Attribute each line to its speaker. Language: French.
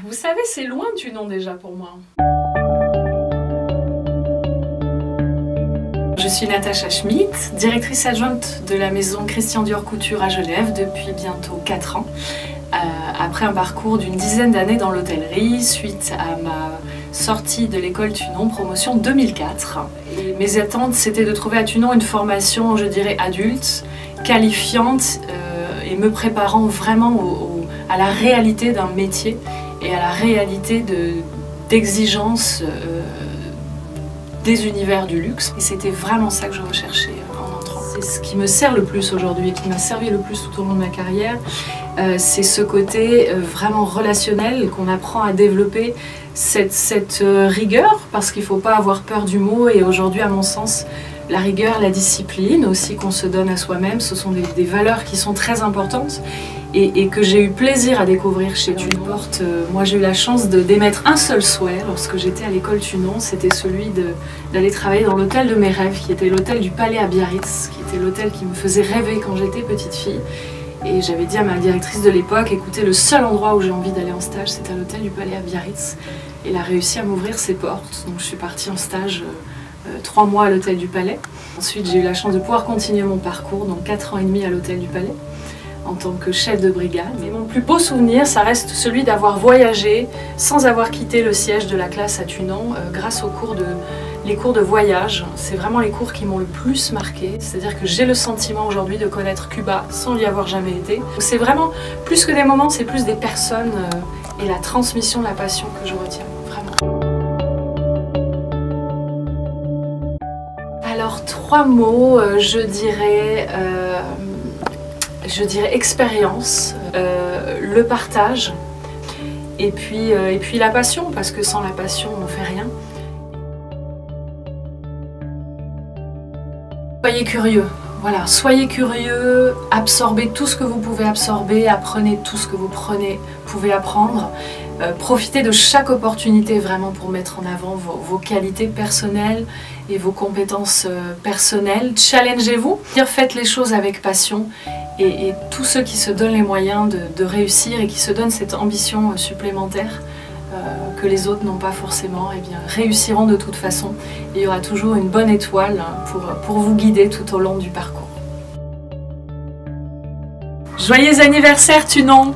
Speaker 1: vous savez, c'est loin Thunon déjà pour moi. Je suis Natacha Schmidt, directrice adjointe de la maison Christian Dior Couture à Genève depuis bientôt 4 ans. Après un parcours d'une dizaine d'années dans l'hôtellerie, suite à ma sortie de l'école Thunon, promotion 2004. Et mes attentes, c'était de trouver à Thunon une formation, je dirais, adulte, qualifiante et me préparant vraiment à la réalité d'un métier et à la réalité d'exigence des univers du luxe. Et c'était vraiment ça que je recherchais en entrant. C'est ce qui me sert le plus aujourd'hui et qui m'a servi le plus tout au long de ma carrière. C'est ce côté vraiment relationnel qu'on apprend à développer, cette rigueur, parce qu'il ne faut pas avoir peur du mot. Et aujourd'hui, à mon sens, la rigueur, la discipline aussi qu'on se donne à soi-même, ce sont des valeurs qui sont très importantes et que j'ai eu plaisir à découvrir chez Thunon. Moi, j'ai eu la chance d'émettre un seul souhait lorsque j'étais à l'école Thunon, c'était celui d'aller travailler dans l'hôtel de mes rêves, qui était l'hôtel du Palais à Biarritz, qui était l'hôtel qui me faisait rêver quand j'étais petite fille. Et j'avais dit à ma directrice de l'époque, écoutez, le seul endroit où j'ai envie d'aller en stage, c'est à l'hôtel du Palais à Biarritz. Et elle a réussi à m'ouvrir ses portes, donc je suis partie en stage 3 mois à l'hôtel du Palais. Ensuite, j'ai eu la chance de pouvoir continuer mon parcours, donc 4 ans et demi à l'hôtel du Palais, en tant que chef de brigade. Et mon plus beau souvenir, ça reste celui d'avoir voyagé sans avoir quitté le siège de la classe à Thunon, grâce aux les cours de voyage. C'est vraiment les cours qui m'ont le plus marqué. C'est-à-dire que j'ai le sentiment aujourd'hui de connaître Cuba sans y avoir jamais été. C'est vraiment, plus que des moments, c'est plus des personnes et la transmission de la passion que je retiens, vraiment. Alors, 3 mots, je dirais expérience, le partage et puis la passion, parce que sans la passion, on ne fait rien. Soyez curieux, voilà, soyez curieux, absorbez tout ce que vous pouvez absorber, apprenez tout ce que vous pouvez apprendre. Profitez de chaque opportunité vraiment pour mettre en avant vos qualités personnelles et vos compétences personnelles. Challengez-vous, faites les choses avec passion et tous ceux qui se donnent les moyens de réussir et qui se donnent cette ambition supplémentaire que les autres n'ont pas forcément, eh bien, réussiront de toute façon. Et il y aura toujours une bonne étoile pour vous guider tout au long du parcours. Joyeux anniversaire Thunon!